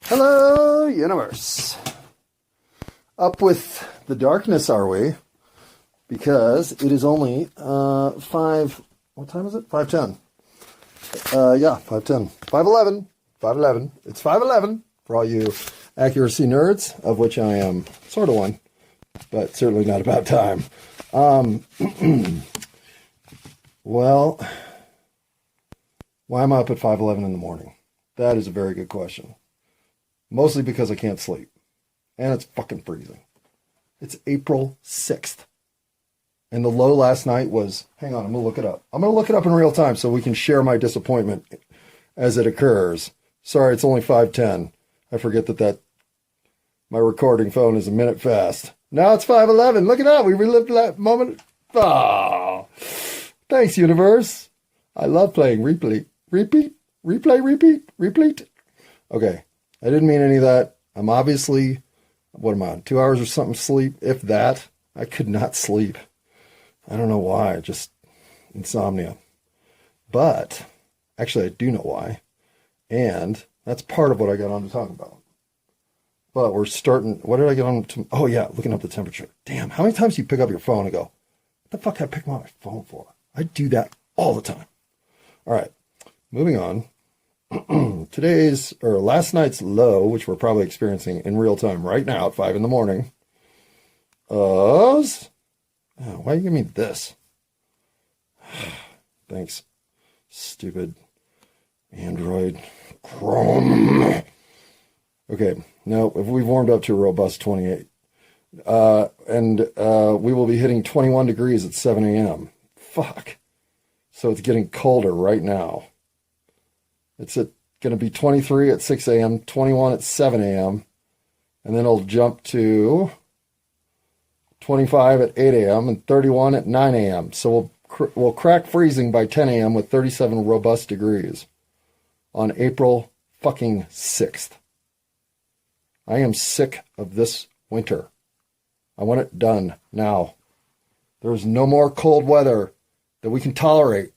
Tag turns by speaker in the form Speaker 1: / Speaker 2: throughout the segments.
Speaker 1: Hello, universe. Up with the darkness, are we? Because it is only 5... What time is it? 5:10. Yeah, 5:10. 5:11. 5:11. It's 5:11 for all you accuracy nerds, of which I am sort of one, but certainly not about time. Well, why am I up at 5:11 in the morning? That is a very good question. Mostly because I can't sleep. And it's fucking freezing. It's April 6th. And the low last night was... Hang on, I'm going to look it up. I'm going to look it up in real time so we can share my disappointment as it occurs. Sorry, it's only 5:10. I forget that my recording phone is a minute fast. Now it's 5:11. Look at that. We relived that moment. Oh, thanks, universe. I love playing repeat. Okay. I didn't mean any of that. I'm obviously, what am I on, 2 hours or something sleep, if that. I could not sleep. I don't know why, just insomnia. But, actually I do know why. And that's part of what I got on to talk about. But we're starting, what did I get on to? Oh yeah, looking up the temperature. Damn, how many times do you pick up your phone and go, what the fuck did I pick up my phone for? I do that all the time. All right, moving on. Last night's low, which we're probably experiencing in real time right now at 5 in the morning, was... Oh, why you give me this? Thanks, stupid Android Chrome. Okay, now if we've warmed up to a robust 28, and we will be hitting 21 degrees at 7 a.m. Fuck. So it's getting colder right now. It's going to be 23 at 6 a.m., 21 at 7 a.m., and then it'll jump to 25 at 8 a.m. and 31 at 9 a.m. So we'll crack freezing by 10 a.m. with 37 robust degrees on April fucking 6th. I am sick of this winter. I want it done now. There's no more cold weather that we can tolerate.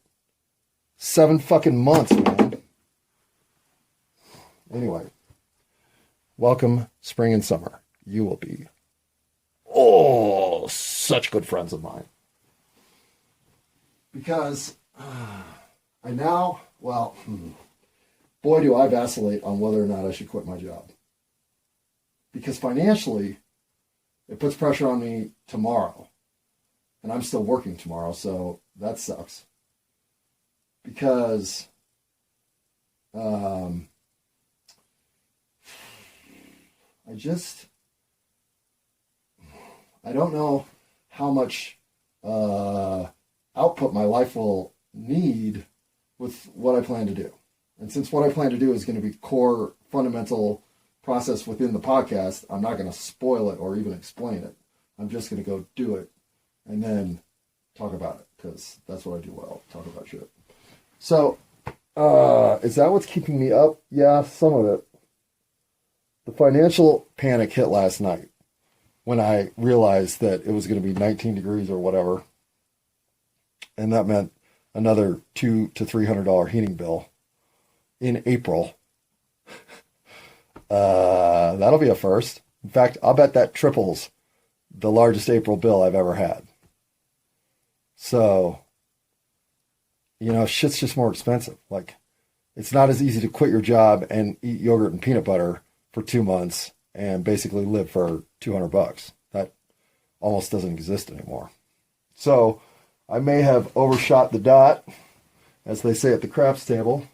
Speaker 1: 7 fucking months, man. Anyway, welcome spring and summer. You will be, such good friends of mine. Because boy, do I vacillate on whether or not I should quit my job. Because financially, it puts pressure on me tomorrow. And I'm still working tomorrow, so that sucks. Because... I don't know how much output my life will need with what I plan to do. And since what I plan to do is going to be core fundamental process within the podcast, I'm not going to spoil it or even explain it. I'm just going to go do it and then talk about it, because that's what I do well, talk about shit. So, is that what's keeping me up? Yeah, some of it. The financial panic hit last night when I realized that it was going to be 19 degrees or whatever. And that meant another $200 to $300 heating bill in April. That'll be a first. In fact, I'll bet that triples the largest April bill I've ever had. So, shit's just more expensive. Like, it's not as easy to quit your job and eat yogurt and peanut butter for 2 months and basically live for $200. That almost doesn't exist anymore. So I may have overshot the dot, as they say at the craps table.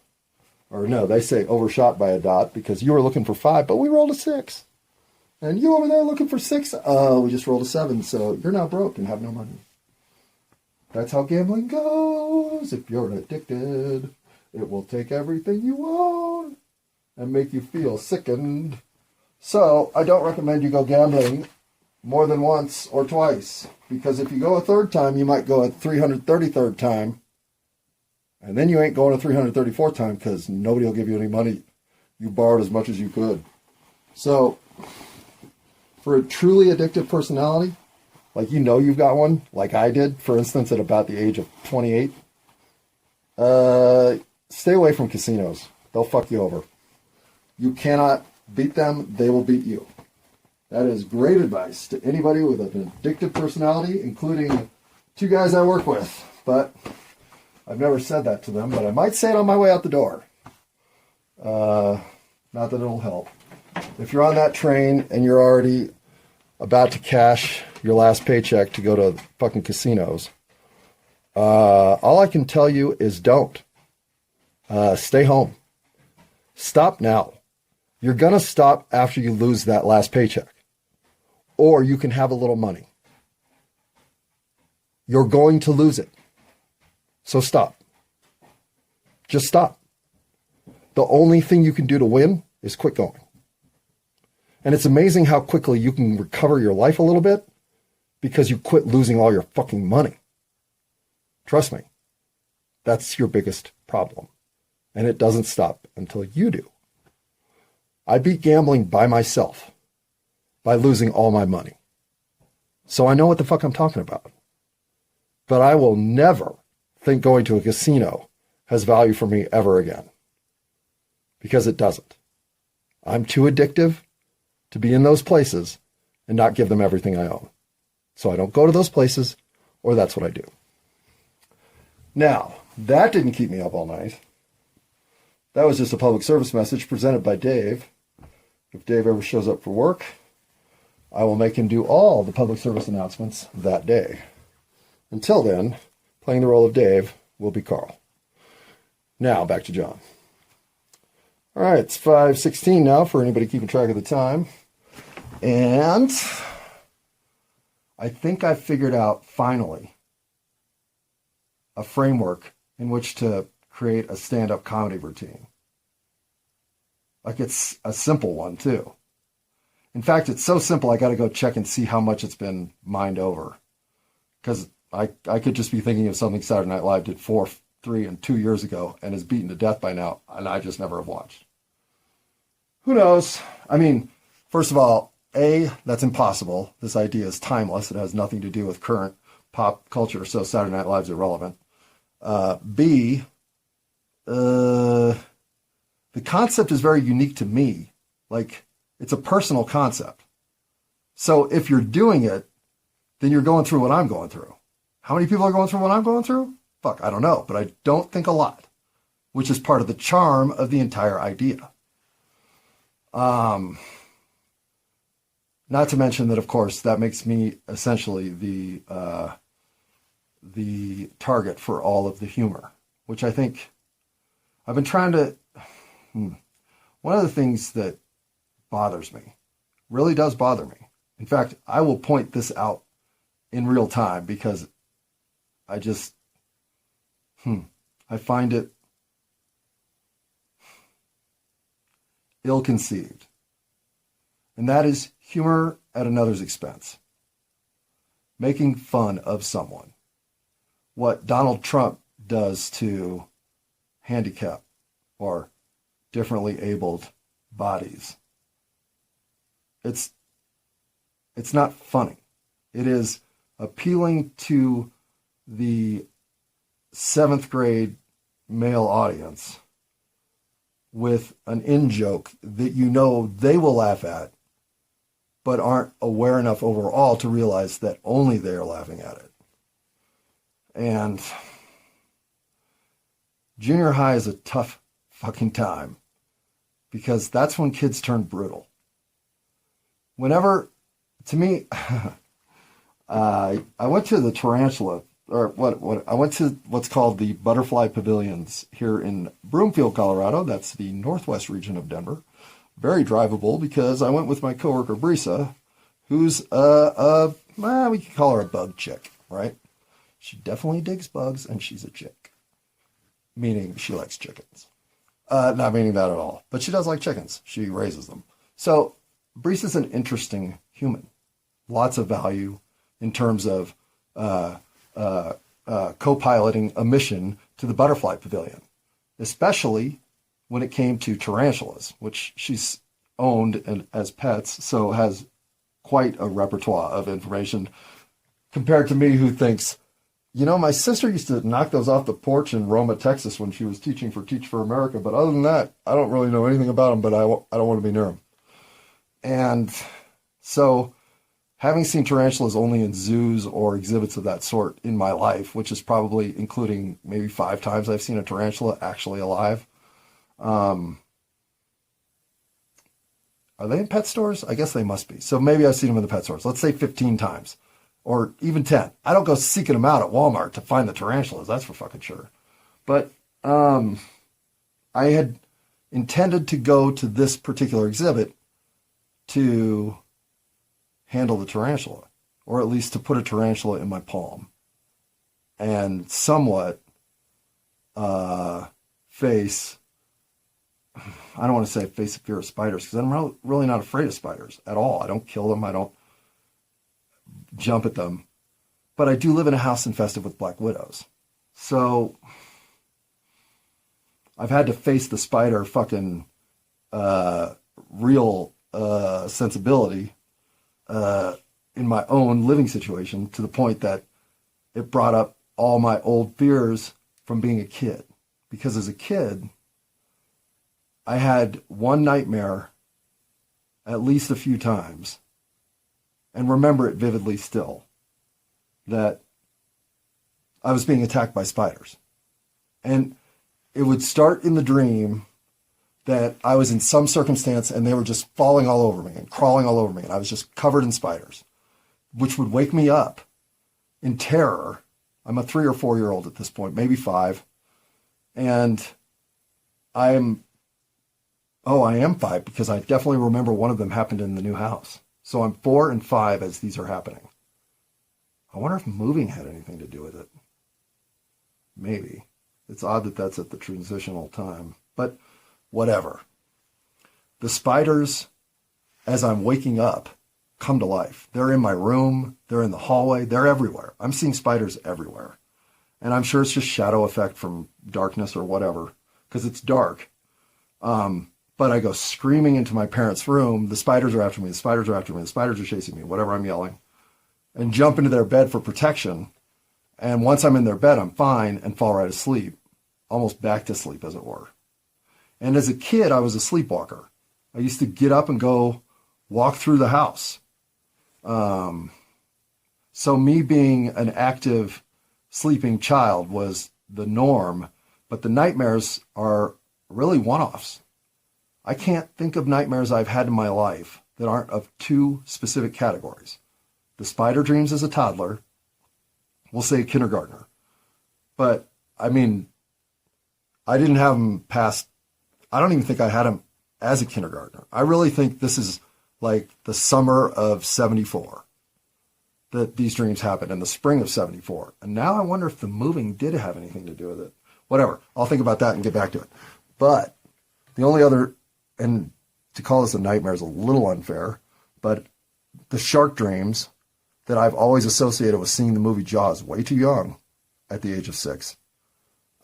Speaker 1: Or no, they say overshot by a dot, because you were looking for 5, but we rolled a 6. And you over there looking for 6, we just rolled a 7, so you're now broke and have no money. That's how gambling goes. If you're addicted, it will take everything you own and make you feel sickened. So I don't recommend you go gambling more than once or twice, because if you go a third time, you might go a 333rd time, and then you ain't going a 334th time because nobody will give you any money. You borrowed as much as you could. So for a truly addictive personality, like you've got one, like I did, for instance, at about the age of 28, stay away from casinos. They'll fuck you over. You cannot Beat them, they will beat you. That is great advice to anybody with an addictive personality, including 2 guys I work with. But I've never said that to them, but I might say it on my way out the door. Not that it'll help. If you're on that train and you're already about to cash your last paycheck to go to fucking casinos, all I can tell you is don't. Stay home. Stop now. You're going to stop after you lose that last paycheck. Or you can have a little money. You're going to lose it. So stop. Just stop. The only thing you can do to win is quit going. And it's amazing how quickly you can recover your life a little bit because you quit losing all your fucking money. Trust me. That's your biggest problem. And it doesn't stop until you do. I beat gambling by myself by losing all my money. So I know what the fuck I'm talking about. But I will never think going to a casino has value for me ever again. Because it doesn't. I'm too addictive to be in those places and not give them everything I own. So I don't go to those places, or that's what I do. Now, that didn't keep me up all night. That was just a public service message presented by Dave. If Dave ever shows up for work, I will make him do all the public service announcements that day. Until then, playing the role of Dave will be Carl. Now, back to John. All right, it's 5:16 now for anybody keeping track of the time. And I think I figured out, finally, a framework in which to create a stand-up comedy routine. Like, it's a simple one, too. In fact, it's so simple, I got to go check and see how much it's been mined over. Because I could just be thinking of something Saturday Night Live did 4, 3, and 2 years ago and is beaten to death by now, and I just never have watched. Who knows? I mean, first of all, A, that's impossible. This idea is timeless. It has nothing to do with current pop culture, so Saturday Night Live's irrelevant. B, the concept is very unique to me. Like, it's a personal concept. So if you're doing it, then you're going through what I'm going through. How many people are going through what I'm going through? Fuck, I don't know, but I don't think a lot, which is part of the charm of the entire idea. Not to mention that, of course, that makes me essentially the target for all of the humor, which I think I've been trying to... One of the things that bothers me, really does bother me. In fact, I will point this out in real time because I just... I find it ill-conceived. And that is humor at another's expense. Making fun of someone. What Donald Trump does to handicapped or differently abled bodies. It's not funny. It is appealing to the 7th grade male audience with an in-joke that you know they will laugh at, but aren't aware enough overall to realize that only they are laughing at it. And junior high is a tough fucking time because that's when kids turn brutal. Whenever, to me, I went to the tarantula, or I went to what's called the Butterfly Pavilions here in Broomfield, Colorado. That's the northwest region of Denver. Very drivable because I went with my coworker Brisa, who's we could call her a bug chick, right? She definitely digs bugs, and she's a chick, meaning she likes chickens. Not meaning that at all, but she does like chickens. She raises them. So Brisa's an interesting human. Lots of value in terms of co-piloting a mission to the Butterfly Pavilion, especially when it came to tarantulas, which she's owned as pets, so has quite a repertoire of information compared to me, who thinks, my sister used to knock those off the porch in Roma, Texas when she was teaching for Teach for America, but other than that, I don't really know anything about them, but I don't want to be near them. And so having seen tarantulas only in zoos or exhibits of that sort in my life, which is probably including maybe 5 times I've seen a tarantula actually alive. Are they in pet stores? I guess they must be. So maybe I've seen them in the pet stores. Let's say 15 times or even 10. I don't go seeking them out at Walmart to find the tarantulas. That's for fucking sure. But I had intended to go to this particular exhibit to handle the tarantula, or at least to put a tarantula in my palm and somewhat face, I don't want to say face a fear of spiders, because I'm really not afraid of spiders at all. I don't kill them. I don't jump at them. But I do live in a house infested with black widows. So I've had to face the spider fucking real sensibility in my own living situation, to the point that it brought up all my old fears from being a kid. Because as a kid, I had one nightmare at least a few times, and remember it vividly still, that I was being attacked by spiders. And it would start in the dream that I was in some circumstance and they were just falling all over me and crawling all over me, and I was just covered in spiders, which would wake me up in terror. I'm a 3 or 4 year old at this point, maybe 5. And I am 5, because I definitely remember one of them happened in the new house. So I'm 4 and 5 as these are happening. I wonder if moving had anything to do with it. Maybe. It's odd that that's at the transitional time, but whatever. The spiders, as I'm waking up, come to life. They're in my room. They're in the hallway. They're everywhere. I'm seeing spiders everywhere. And I'm sure it's just shadow effect from darkness or whatever, because it's dark. But I go screaming into my parents' room. The spiders are after me. The spiders are after me. The spiders are chasing me, whatever I'm yelling, and jump into their bed for protection. And once I'm in their bed, I'm fine and fall right asleep, almost back to sleep, as it were. And as a kid, I was a sleepwalker. I used to get up and go walk through the house. So me being an active sleeping child was the norm, but the nightmares are really one-offs. I can't think of nightmares I've had in my life that aren't of 2 specific categories. The spider dreams as a toddler, we'll say a kindergartner. But, I mean, I didn't have them past, I don't even think I had them as a kindergartner. I really think this is like the summer of 74 that these dreams happened, in the spring of 74. And now I wonder if the moving did have anything to do with it. Whatever. I'll think about that and get back to it. But the only other, and to call this a nightmare is a little unfair, but the shark dreams that I've always associated with seeing the movie Jaws way too young at the age of 6.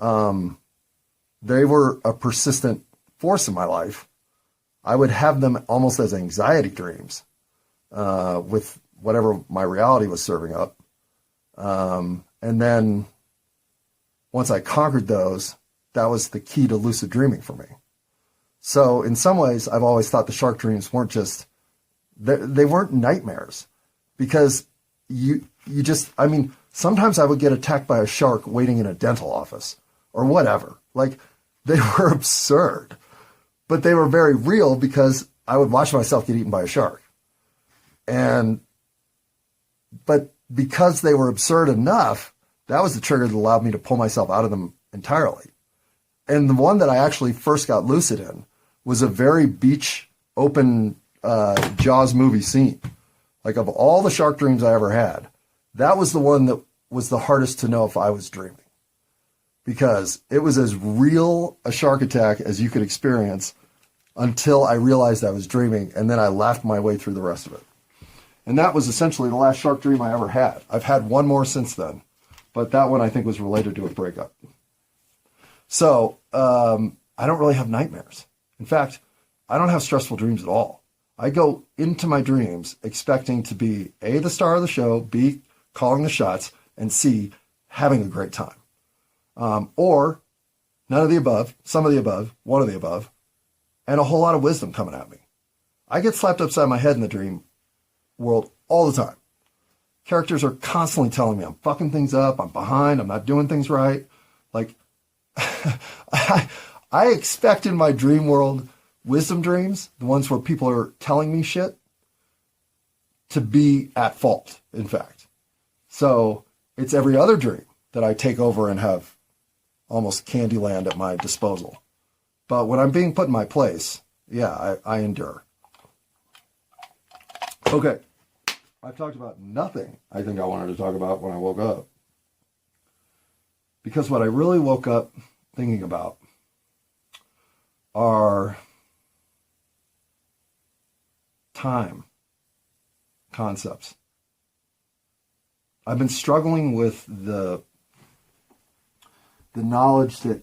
Speaker 1: They were a persistent force in my life. I would have them almost as anxiety dreams with whatever my reality was serving up. And then once I conquered those, that was the key to lucid dreaming for me. So in some ways, I've always thought the shark dreams weren't just, they weren't nightmares, because you just, I mean, sometimes I would get attacked by a shark waiting in a dental office or whatever. Like, they were absurd, but they were very real, because I would watch myself get eaten by a shark. But because they were absurd enough, that was the trigger that allowed me to pull myself out of them entirely. And the one that I actually first got lucid in was a very beach open Jaws movie scene. Like, of all the shark dreams I ever had, that was the one that was the hardest to know if I was dreaming, because it was as real a shark attack as you could experience until I realized I was dreaming, and then I laughed my way through the rest of it. And that was essentially the last shark dream I ever had. I've had one more since then, but that one I think was related to a breakup. So I don't really have nightmares. In fact, I don't have stressful dreams at all. I go into my dreams expecting to be A, the star of the show, B, calling the shots, and C, having a great time. Or none of the above, some of the above, one of the above, and a whole lot of wisdom coming at me. I get slapped upside my head in the dream world all the time. Characters are constantly telling me I'm fucking things up, I'm behind, I'm not doing things right. Like, I expect in my dream world, wisdom dreams, the ones where people are telling me shit, to be at fault, in fact. So it's every other dream that I take over and have almost Candyland at my disposal. But when I'm being put in my place, yeah, I endure. Okay. I've talked about nothing I think I wanted to talk about when I woke up. Because what I really woke up thinking about are time concepts. I've been struggling with the knowledge that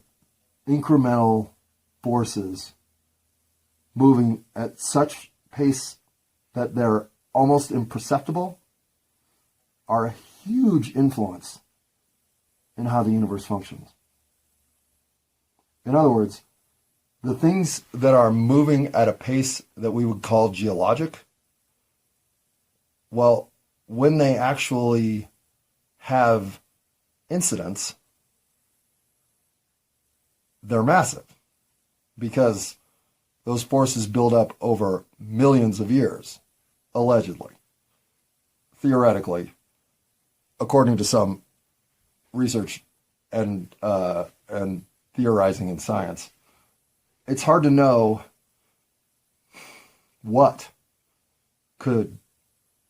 Speaker 1: incremental forces moving at such pace that they're almost imperceptible are a huge influence in how the universe functions. In other words, the things that are moving at a pace that we would call geologic, well, when they actually have incidents, they're massive because those forces build up over millions of years, allegedly, theoretically, according to some research and theorizing in science. It's hard to know what could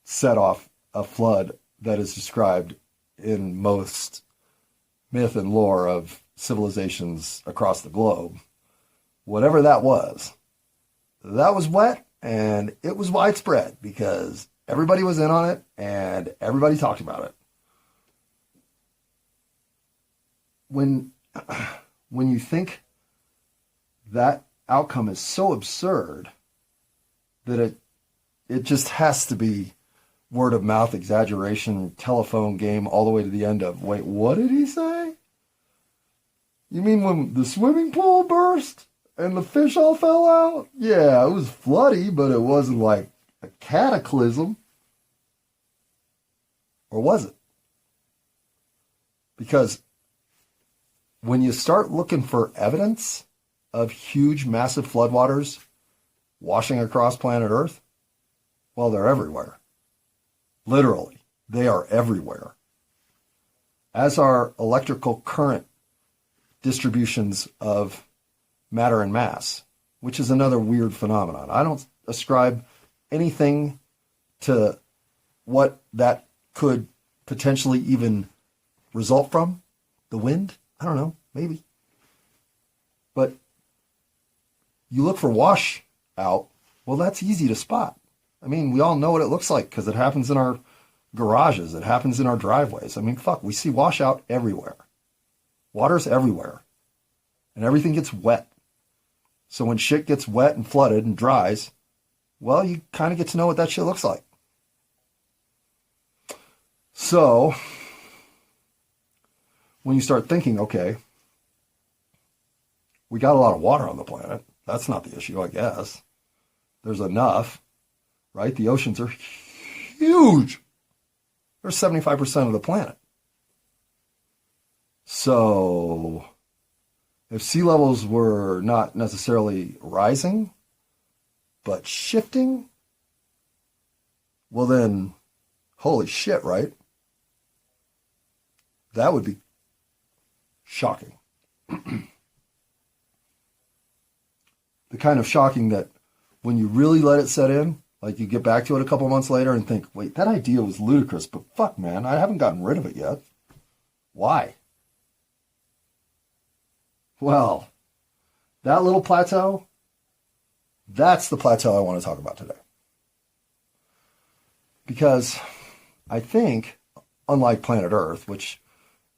Speaker 1: set off a flood that is described in most myth and lore of civilizations across the globe. Whatever that was wet and it was widespread because everybody was in on it and everybody talked about it. When you think that outcome is so absurd that it just has to be word of mouth exaggeration, telephone game, all the way to the end of, wait, what did he say? You mean when the swimming pool burst and the fish all fell out? Yeah, it was floody, but it wasn't like a cataclysm. Or was it? Because when you start looking for evidence of huge, massive floodwaters washing across planet Earth, well, they're everywhere. Literally, they are everywhere. As are electrical current distributions of matter and mass, which is another weird phenomenon. I don't ascribe anything to what that could potentially even result from. The wind? I don't know, maybe. But you look for wash out, well, that's easy to spot. I mean, we all know what it looks like because it happens in our garages. It happens in our driveways. I mean, fuck, we see washout everywhere. Water's everywhere. And everything gets wet. So when shit gets wet and flooded and dries, well, you kind of get to know what that shit looks like. So when you start thinking, okay, we got a lot of water on the planet. That's not the issue, I guess. There's enough, right? The oceans are huge. They're 75% of the planet. So if sea levels were not necessarily rising, but shifting, well then, holy shit, right? That would be shocking. The kind of shocking that when you really let it set in, like you get back to it a couple months later and think, wait, that idea was ludicrous, but fuck, man, I haven't gotten rid of it yet. Why? Well, that little plateau, that's the plateau I want to talk about today. Because I think, unlike planet Earth, which,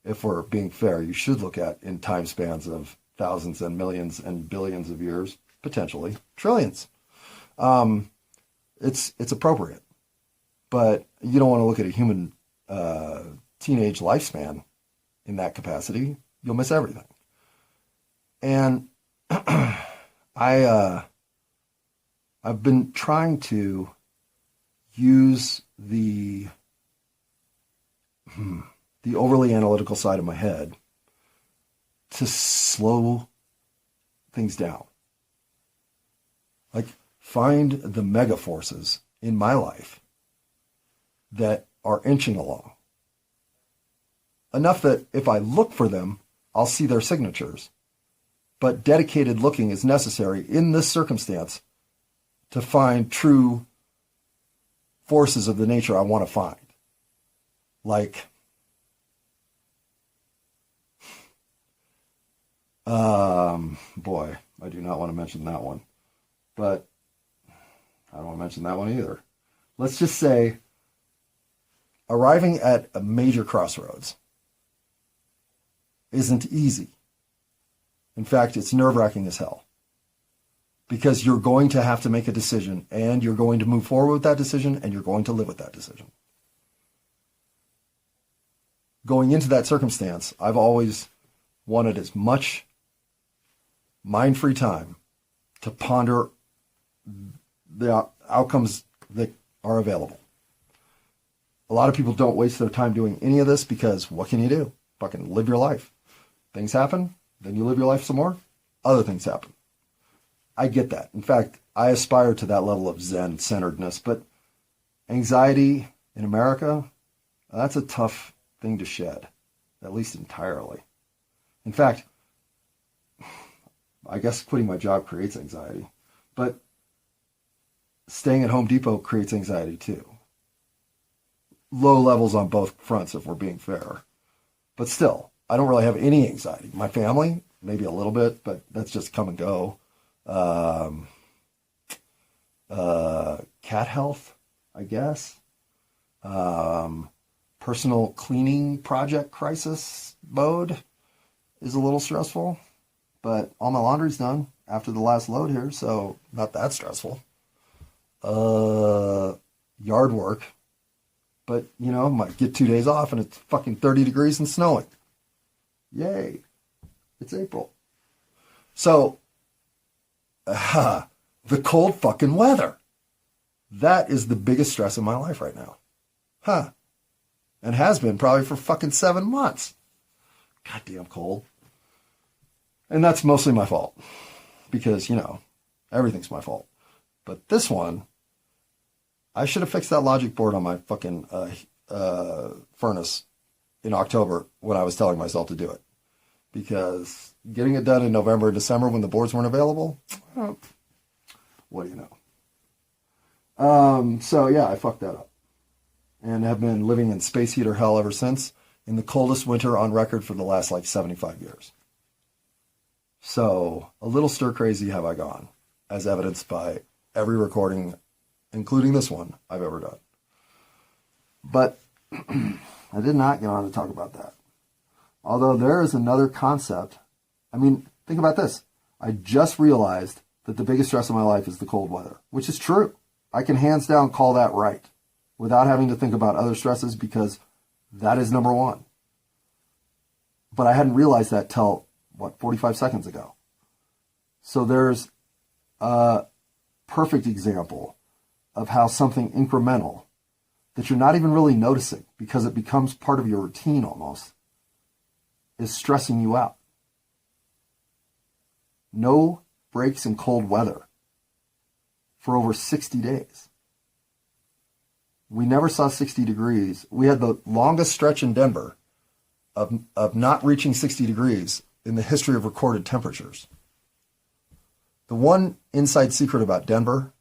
Speaker 1: if we're being fair, you should look at in time spans of thousands and millions and billions of years, potentially trillions. It's appropriate. But you don't want to look at a human teenage lifespan in that capacity. You'll miss everything. And I I've been trying to use the overly analytical side of my head to slow things down. Like, find the mega forces in my life that are inching along. Enough that if I look for them, I'll see their signatures. But dedicated looking is necessary in this circumstance to find true forces of the nature I want to find. Like, boy, I do not want to mention that one. But I don't want to mention that one either. Let's just say arriving at a major crossroads isn't easy. In fact, it's nerve-wracking as hell. Because you're going to have to make a decision, and you're going to move forward with that decision, and you're going to live with that decision. Going into that circumstance, I've always wanted as much mind-free time to ponder the outcomes that are available. A lot of people don't waste their time doing any of this because what can you do? Fucking live your life. Things happen, then you live your life some more, other things happen. I get that. In fact, I aspire to that level of Zen-centeredness, but anxiety in America, that's a tough thing to shed, at least entirely. In fact, I guess quitting my job creates anxiety, but staying at Home Depot creates anxiety too. Low levels on both fronts, if we're being fair. But still, I don't really have any anxiety. My family, maybe a little bit, but that's just come and go. Cat health, I guess. Personal cleaning project crisis mode is a little stressful, but all my laundry's done after the last load here, so not that stressful. Yard work, but you know, might get 2 days off and it's fucking 30 degrees and snowing. Yay. It's April. So, the cold fucking weather. That is the biggest stress in my life right now. And has been probably for fucking 7 months. Goddamn cold. And that's mostly my fault. Because, you know, everything's my fault. But this one, I should have fixed that logic board on my fucking furnace in October when I was telling myself to do it. Because getting it done in November and December when the boards weren't available, what do you know? So yeah, I fucked that up. And have been living in space heater hell ever since, in the coldest winter on record for the last 75 years. So a little stir crazy have I gone, as evidenced by every recording, including this one, I've ever done. But I did not get on to talk about that. Although there is another concept. I mean, think about this. I just realized that the biggest stress of my life is the cold weather, which is true. I can hands down call that right without having to think about other stresses because that is number one. But I hadn't realized that till, 45 seconds ago. So there's a perfect example of how something incremental that you're not even really noticing because it becomes part of your routine almost is stressing you out. No breaks in cold weather for over 60 days. We never saw 60 degrees. We had the longest stretch in Denver of not reaching 60 degrees in the history of recorded temperatures. The one inside secret about Denver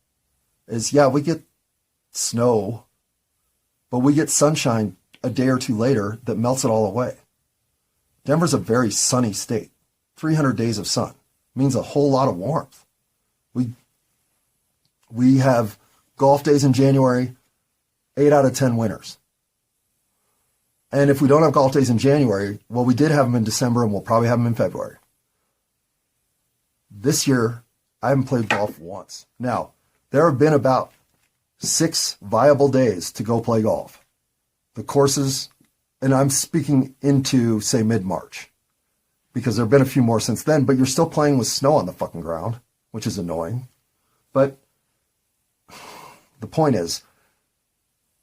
Speaker 1: is, yeah, we get snow, but we get sunshine a day or two later that melts it all away. Denver's a very sunny state. 300 days of sun means a whole lot of warmth. We have golf days in January, 8 out of 10 winters. And if we don't have golf days in January, well, we did have them in December and we'll probably have them in February. This year, I haven't played golf once. Now, there have been about 6 viable days to go play golf. The courses, and I'm speaking into, say, mid-March, because there have been a few more since then, but you're still playing with snow on the fucking ground, which is annoying. But the point is,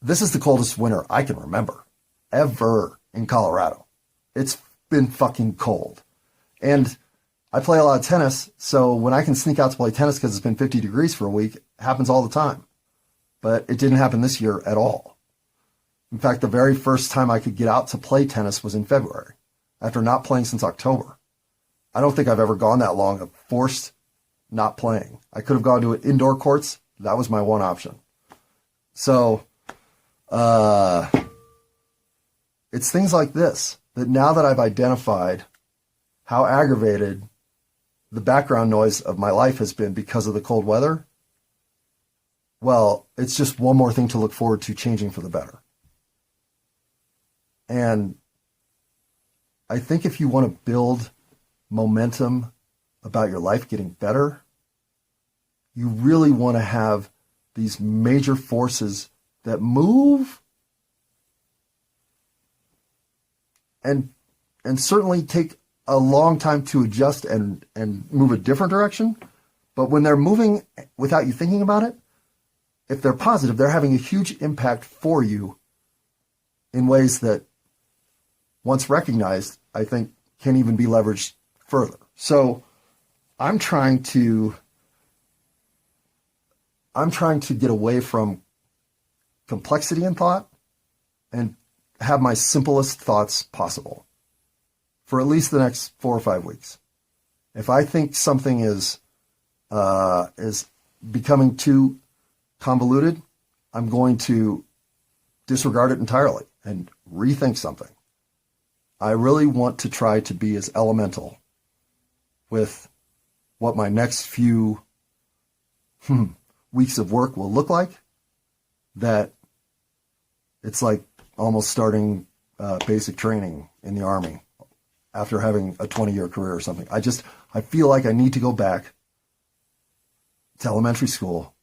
Speaker 1: this is the coldest winter I can remember ever in Colorado. It's been fucking cold. And I play a lot of tennis, so when I can sneak out to play tennis because it's been 50 degrees for a week, it happens all the time. But it didn't happen this year at all. In fact, the very first time I could get out to play tennis was in February, after not playing since October. I don't think I've ever gone that long of forced not playing. I could have gone to indoor courts. That was my one option. So, it's things like this that now that I've identified how aggravated the background noise of my life has been because of the cold weather, well, it's just one more thing to look forward to changing for the better. And I think if you want to build momentum about your life getting better, you really want to have these major forces that move and certainly take a long time to adjust and move a different direction. But when they're moving without you thinking about it, if they're positive, they're having a huge impact for you in ways that, once recognized, I think can even be leveraged further. So I'm trying to get away from complexity in thought and have my simplest thoughts possible for at least the next 4 or 5 weeks. If I think something is becoming too convoluted, I'm going to disregard it entirely and rethink something. I really want to try to be as elemental with what my next few weeks of work will look like, that it's like almost starting basic training in the Army after having a 20-year career or something. I feel like I need to go back to elementary school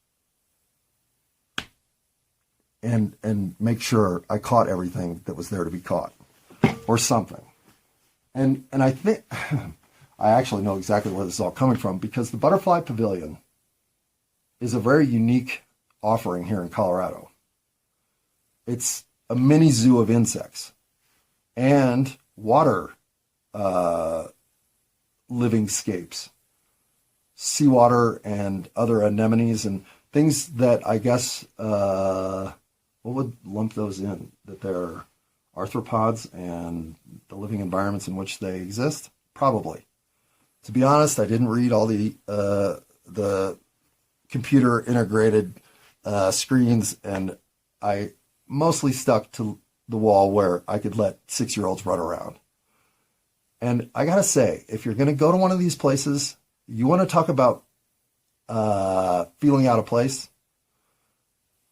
Speaker 1: and make sure I caught everything that was there to be caught, or something. And I think I actually know exactly where this is all coming from, because the Butterfly Pavilion is a very unique offering here in Colorado. It's a mini zoo of insects and water living scapes, seawater and other anemones and things that I guess, what would lump those in? That they're arthropods and the living environments in which they exist? Probably. To be honest, I didn't read all the computer integrated screens, and I mostly stuck to the wall where I could let 6-year-olds run around. And I gotta say, if you're gonna go to one of these places, you want to talk about feeling out of place,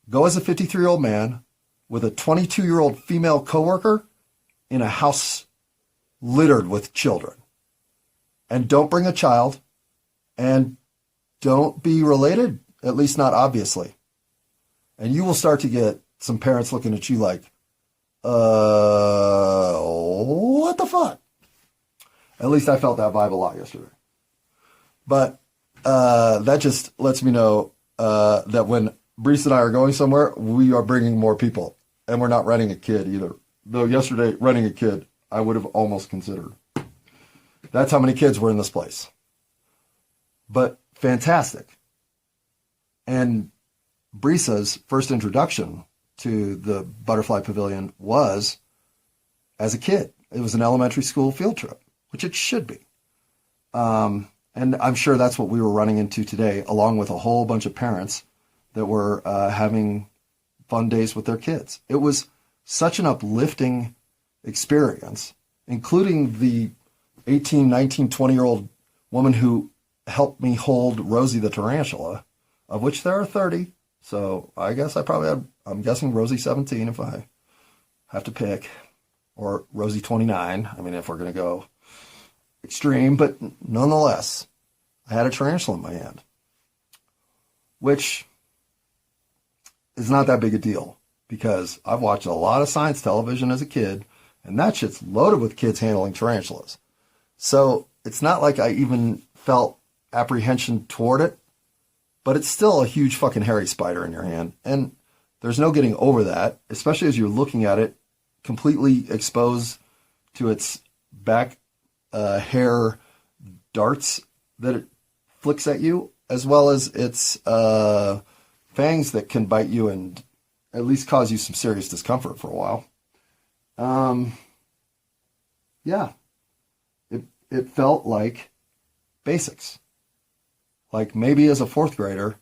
Speaker 1: go as a 53-year-old man with a 22-year-old female coworker in a house littered with children. And don't bring a child, and don't be related, at least not obviously. And you will start to get some parents looking at you like, what the fuck? At least I felt that vibe a lot yesterday. But that just lets me know that when Brees and I are going somewhere, we are bringing more people. And we're not renting a kid either. Though yesterday, renting a kid, I would have almost considered. That's how many kids were in this place. But fantastic. And Brisa's first introduction to the Butterfly Pavilion was as a kid. It was an elementary school field trip, which it should be. And I'm sure that's what we were running into today, along with a whole bunch of parents that were having fun days with their kids. It was such an uplifting experience, including the 18, 19, 20-year-old woman who helped me hold Rosie the tarantula, of which there are 30. So I guess I'm guessing Rosie 17 if I have to pick, or Rosie 29. I mean, if we're going to go extreme, but nonetheless, I had a tarantula in my hand, which is not that big a deal because I've watched a lot of science television as a kid, and that shit's loaded with kids handling tarantulas. So it's not like I even felt apprehension toward it. but it's still a huge fucking hairy spider in your hand. And there's no getting over that, especially as you're looking at it completely exposed to its back hair darts that it flicks at you, as well as its fangs that can bite you and at least cause you some serious discomfort for a while. Yeah, it felt like basics. Like maybe as a fourth grader,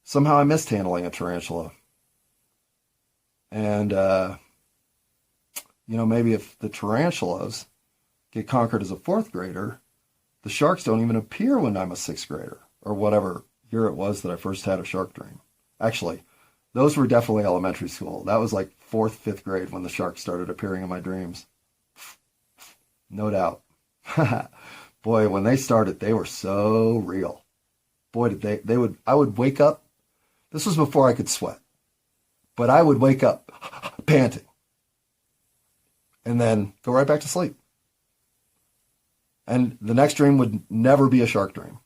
Speaker 1: somehow I missed handling a tarantula. And, maybe if the tarantulas get conquered as a fourth grader, the sharks don't even appear when I'm a sixth grader, or whatever year it was that I first had a shark dream. Actually, those were definitely elementary school. That was like fourth, fifth grade when the sharks started appearing in my dreams. No doubt. Boy, when they started, they were so real. Boy, did I would wake up. This was before I could sweat, but I would wake up panting and then go right back to sleep. And the next dream would never be a shark dream.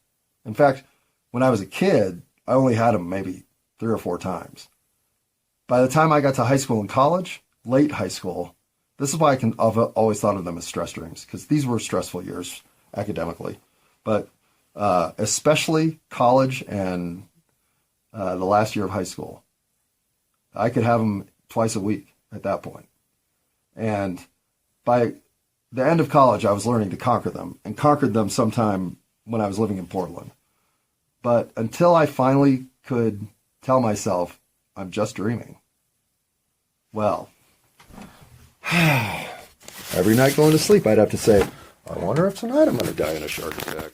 Speaker 1: In fact, when I was a kid, I only had them maybe 3 or 4 times. By the time I got to high school and college, late high school, this is why I've always thought of them as stress dreams, because these were stressful years academically. But especially college and the last year of high school, I could have them twice a week at that point. And by the end of college, I was learning to conquer them, and conquered them sometime when I was living in Portland. But until I finally could tell myself, I'm just dreaming. Well, every night going to sleep, I'd have to say, I wonder if tonight I'm going to die in a shark attack.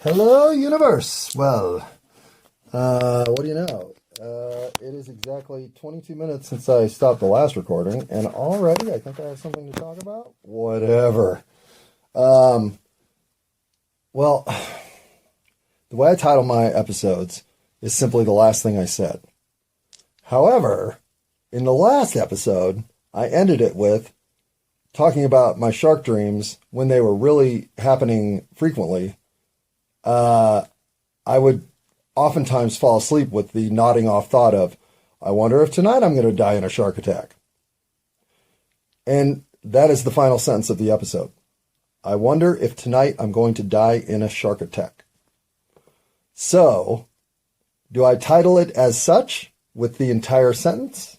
Speaker 1: Hello, universe. Well, what do you know? It is exactly 22 minutes since I stopped the last recording, and already I think I have something to talk about. Whatever. Well, the way I title my episodes is simply the last thing I said. However, in the last episode, I ended it with talking about my shark dreams when they were really happening frequently. I would oftentimes fall asleep with the nodding off thought of, I wonder if tonight I'm going to die in a shark attack. And that is the final sentence of the episode. I wonder if tonight I'm going to die in a shark attack. So, do I title it as such with the entire sentence?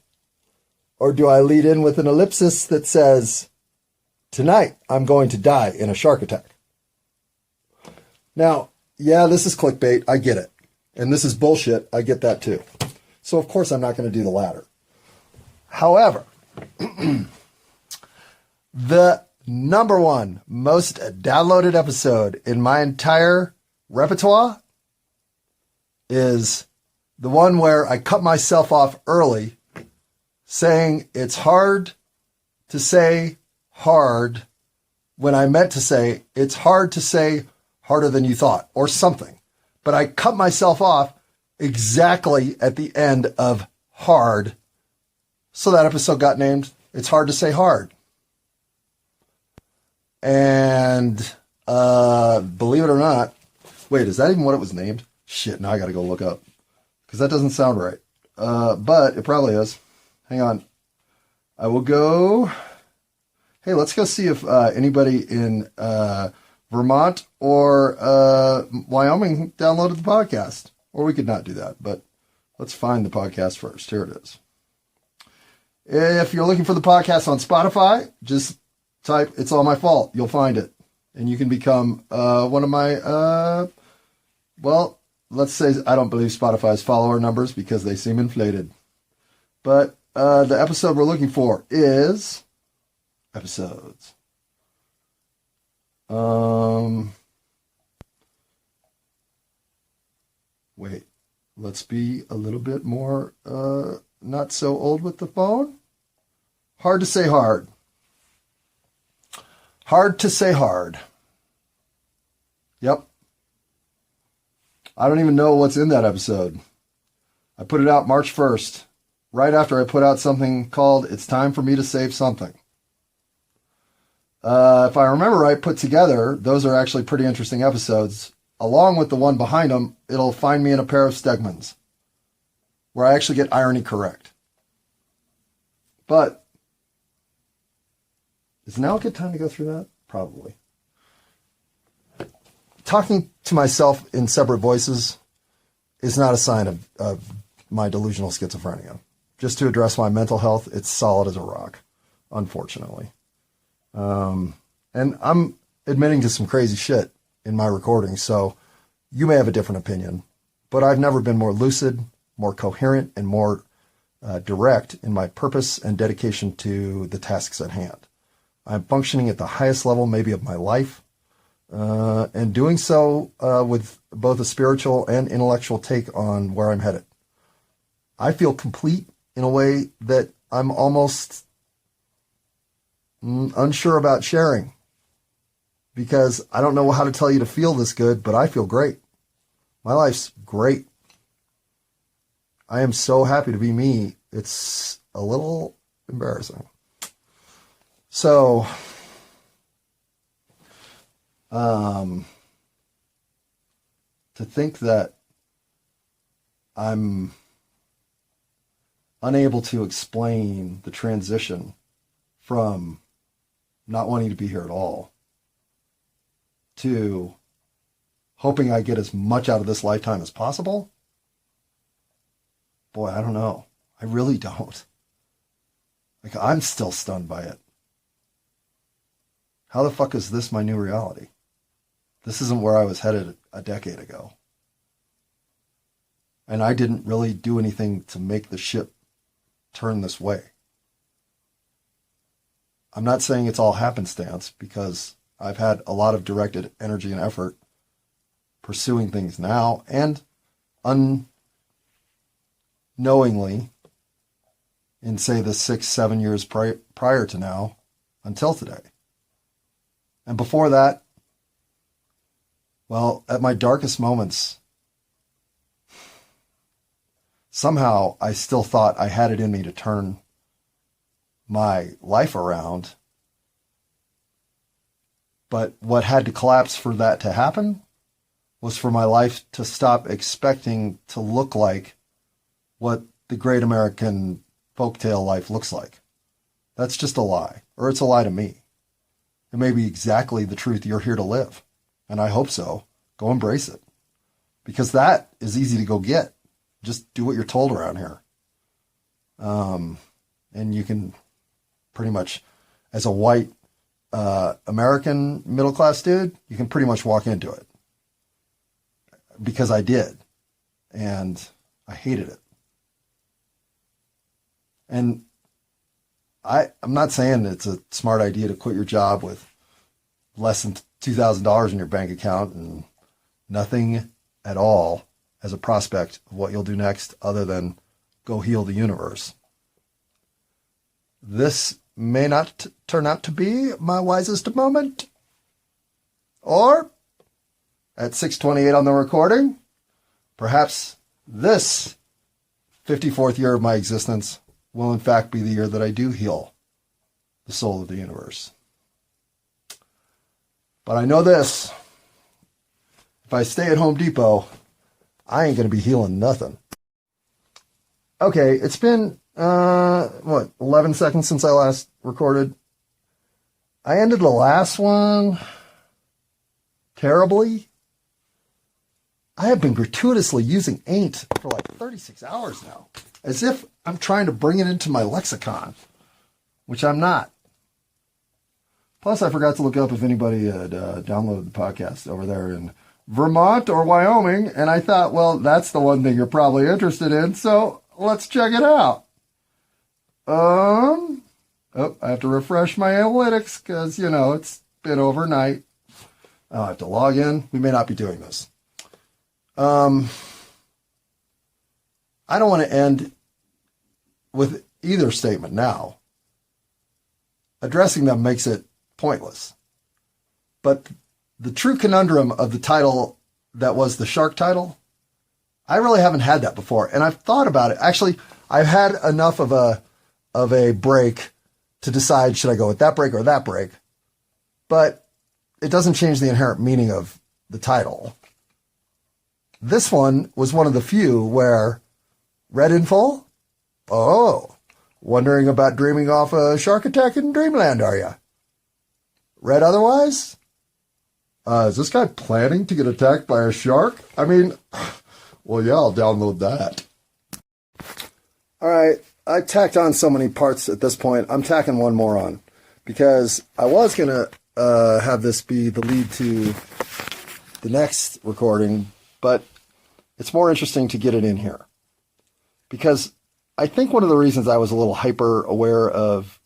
Speaker 1: Or do I lead in with an ellipsis that says, tonight I'm going to die in a shark attack? Now, yeah, this is clickbait. I get it. And this is bullshit. I get that too. So, of course, I'm not going to do the latter. However, the number one most downloaded episode in my entire repertoire is the one where I cut myself off early saying it's hard to say hard when I meant to say it's hard to say harder than you thought or something. But I cut myself off exactly at the end of hard. So that episode got named It's Hard to Say Hard. And believe it or not, wait, is that even what it was named? Shit, now I got to go look up. Because that doesn't sound right. But it probably is. Hang on. I will go. Hey, let's go see if anybody in Vermont or Wyoming downloaded the podcast. Or we could not do that, but let's find the podcast first. Here it is. If you're looking for the podcast on Spotify, just type It's All My Fault. You'll find it. And you can become one of my, let's say I don't believe Spotify's follower numbers because they seem inflated. But the episode we're looking for is episodes. Wait, let's be a little bit more not so old with the phone. Hard to say hard. Hard to say hard. Yep. I don't even know what's in that episode. I put it out March 1st, right after I put out something called It's Time for Me to Save Something. If I remember right, put together, those are actually pretty interesting episodes along with the one behind them, it'll find me in a pair of Stegmans, where I actually get irony correct. But is now a good time to go through that? Probably. Talking to myself in separate voices is not a sign of my delusional schizophrenia. Just to address my mental health, it's solid as a rock, unfortunately. And I'm admitting to some crazy shit in my recording, so you may have a different opinion, but I've never been more lucid, more coherent, and more direct in my purpose and dedication to the tasks at hand. I'm functioning at the highest level maybe of my life, and doing so with both a spiritual and intellectual take on where I'm headed. I feel complete in a way that I'm almost unsure about sharing, because I don't know how to tell you to feel this good, but I feel great. My life's great. I am so happy to be me. It's a little embarrassing. So, to think that I'm unable to explain the transition from not wanting to be here at all to hoping I get as much out of this lifetime as possible, boy, I don't know. I really don't. Like, I'm still stunned by it. How the fuck is this my new reality? This isn't where I was headed a decade ago. And I didn't really do anything to make the ship turn this way. I'm not saying it's all happenstance, because I've had a lot of directed energy and effort pursuing things now, and unknowingly in, say, the 6-7 years prior to now until today. And before that, well, at my darkest moments, somehow I still thought I had it in me to turn my life around. But what had to collapse for that to happen was for my life to stop expecting to look like what the great American folktale life looks like. That's just a lie, or it's a lie to me. It may be exactly the truth you're here to live, and I hope so. Go embrace it, because that is easy to go get. Just do what you're told around here. And you can pretty much, as a white American middle-class dude, you can pretty much walk into it. Because I did. And I hated it. And I'm not saying it's a smart idea to quit your job with less than $2,000 in your bank account and nothing at all as a prospect of what you'll do next other than go heal the universe. This may not turn out to be my wisest moment. Or, at 6:28 on the recording, perhaps this 54th year of my existence will in fact be the year that I do heal the soul of the universe. But I know this: if I stay at Home Depot, I ain't going to be healing nothing. Okay, it's been, 11 seconds since I last recorded. I ended the last one terribly. I have been gratuitously using ain't for like 36 hours now, as if I'm trying to bring it into my lexicon, which I'm not. Plus, I forgot to look up if anybody had downloaded the podcast over there in Vermont or Wyoming, and I thought, well, that's the one thing you're probably interested in, so let's check it out. I have to refresh my analytics because, it's been overnight. I'll have to log in. We may not be doing this. I don't want to end with either statement now. Addressing them makes it pointless. But the true conundrum of the title that was the shark title, I really haven't had that before. And I've thought about it. Actually, I've had enough of a break to decide, should I go with that break or that break? But it doesn't change the inherent meaning of the title. This one was one of the few where read in full. Oh, wondering about dreaming off a shark attack in dreamland, are you? Read otherwise? Is this guy planning to get attacked by a shark? I mean, well, yeah, I'll download that. All right, I tacked on so many parts at this point. I'm tacking one more on because I was going to have this be the lead to the next recording, but it's more interesting to get it in here because I think one of the reasons I was a little hyper aware of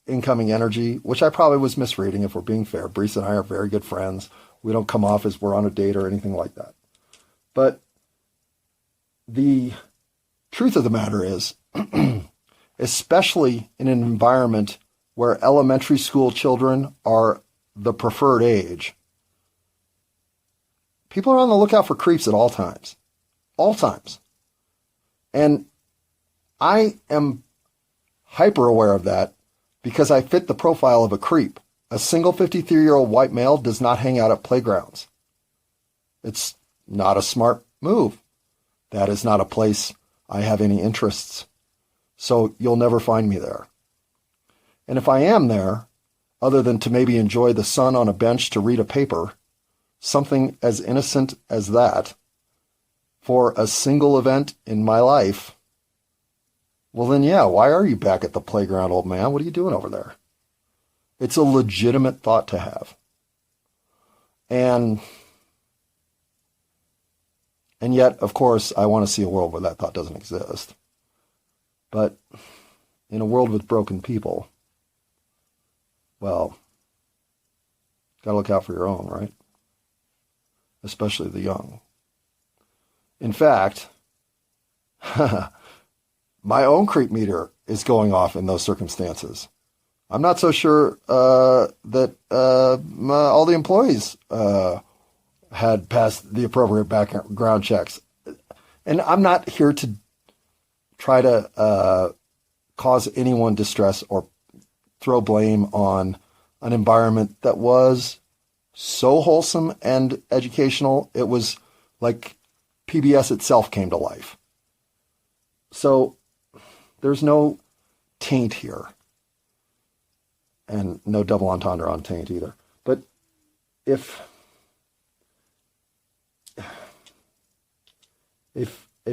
Speaker 1: incoming energy, which I probably was misreading if we're being fair. Brees and I are very good friends. We don't come off as we're on a date or anything like that. But the truth of the matter is, especially in an environment where elementary school children are the preferred age, people are on the lookout for creeps at all times. All times. And I am hyper aware of that because I fit the profile of a creep. A single 53-year-old white male does not hang out at playgrounds. It's not a smart move. That is not a place I have any interests. So you'll never find me there. And if I am there, other than to maybe enjoy the sun on a bench to read a paper, something as innocent as that, for a single event in my life, well then yeah, why are you back at the playground, old man? What are you doing over there? It's a legitimate thought to have. And yet, of course, I want to see a world where that thought doesn't exist. But in a world with broken people, well, gotta look out for your own, right? Especially the young. In fact, my own creep meter is going off in those circumstances. I'm not so sure that all the employees had passed the appropriate background checks. And I'm not here to try to cause anyone distress or throw blame on an environment that was so wholesome and educational, it was like PBS itself came to life. So there's no taint here. And no double entendre on taint either. But if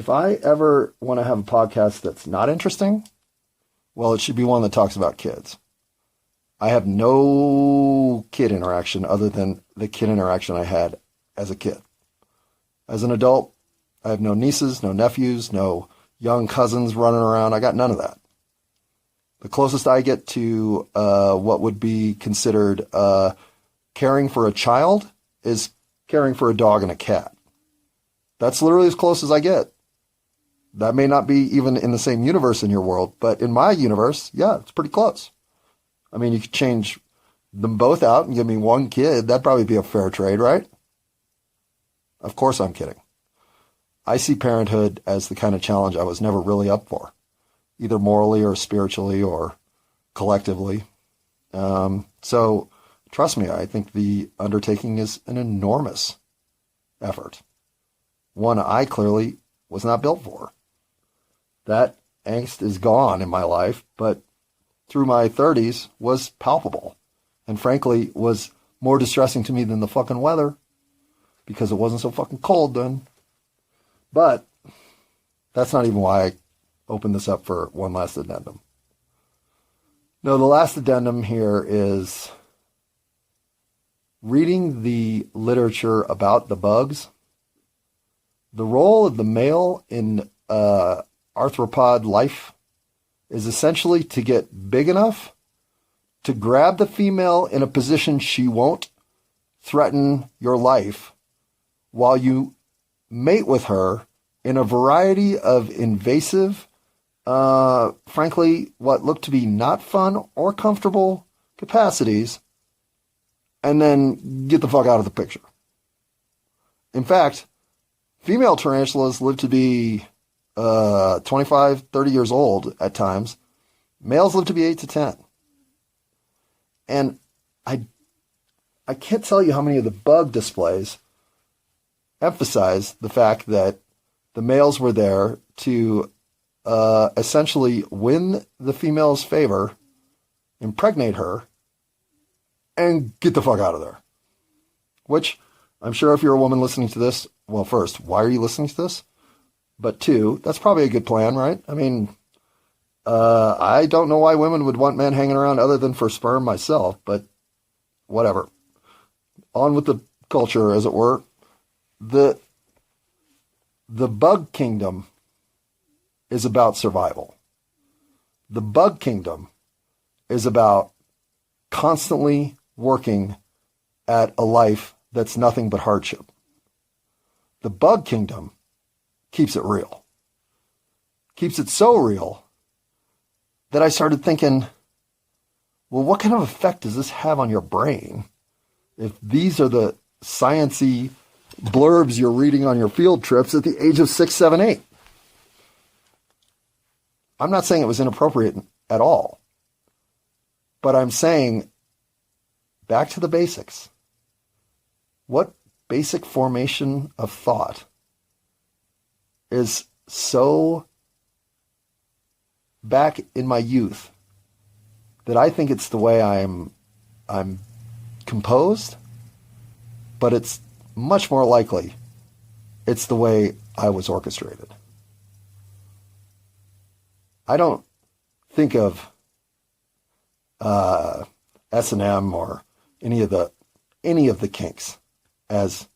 Speaker 1: I ever want to have a podcast that's not interesting, well, it should be one that talks about kids. I have no kid interaction other than the kid interaction I had as a kid. As an adult, I have no nieces, no nephews, no young cousins running around. I got none of that. The closest I get to what would be considered caring for a child is caring for a dog and a cat. That's literally as close as I get. That may not be even in the same universe in your world, but in my universe, yeah, it's pretty close. I mean, you could change them both out and give me one kid. That'd probably be a fair trade, right? Of course I'm kidding. I see parenthood as the kind of challenge I was never really up for, either morally or spiritually or collectively. So trust me, I think the undertaking is an enormous effort. One I clearly was not built for. That angst is gone in my life, but through my 30s was palpable and frankly was more distressing to me than the fucking weather because it wasn't so fucking cold then. But that's not even why I opened this up for one last addendum. No, the last addendum here is reading the literature about the bugs. The role of the male in arthropod life is essentially to get big enough to grab the female in a position she won't threaten your life while you mate with her in a variety of invasive, frankly, what look to be not fun or comfortable capacities, and then get the fuck out of the picture. In fact, female tarantulas live to be 25, 30 years old at times. Males live to be 8 to 10. And I can't tell you how many of the bug displays emphasize the fact that the males were there to essentially win the female's favor, impregnate her, and get the fuck out of there. Which, I'm sure if you're a woman listening to this, well, first, why are you listening to this? But two, that's probably a good plan, right? I mean, I don't know why women would want men hanging around other than for sperm myself, but whatever. On with the culture, as it were. The bug kingdom is about survival. The bug kingdom is about constantly working at a life that's nothing but hardship. The bug kingdom keeps it real. Keeps it so real that I started thinking, well, what kind of effect does this have on your brain if these are the science-y blurbs you're reading on your field trips at the age of 6, 7, 8? I'm not saying it was inappropriate at all, but I'm saying back to the basics. What basic formation of thought is so back in my youth that I think it's the way I'm composed, but it's much more likely it's the way I was orchestrated. I don't think of S&M or any of the kinks as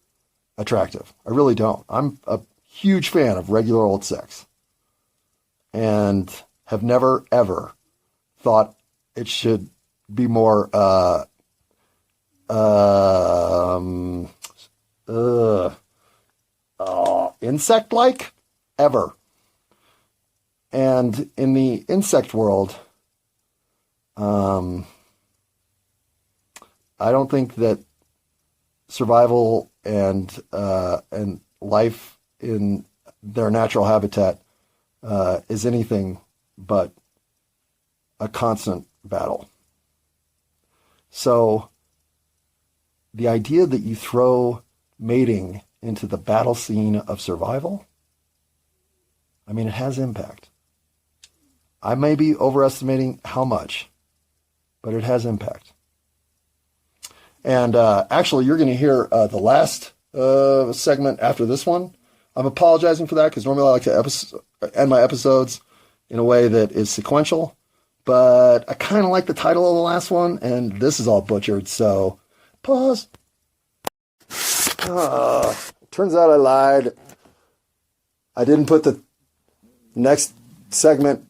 Speaker 1: attractive. I really don't. I'm a huge fan of regular old sex and have never, ever thought it should be more insect-like ever. And in the insect world, I don't think that survival and life in their natural habitat is anything but a constant battle. So the idea that you throw mating into the battle scene of survival, I mean, it has impact. I may be overestimating how much, but it has impact. And actually, you're going to hear the last segment after this one. I'm apologizing for that because normally I like to end my episodes in a way that is sequential. But I kind of like the title of the last one, and this is all butchered, so pause. Turns out I lied. I didn't put the next segment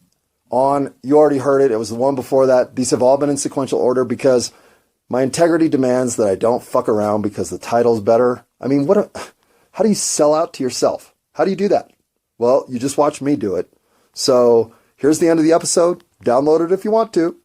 Speaker 1: on. You already heard it. It was the one before that. These have all been in sequential order because my integrity demands that I don't fuck around because the title's better. I mean, how do you sell out to yourself? How do you do that? Well, you just watch me do it. So here's the end of the episode. Download it if you want to.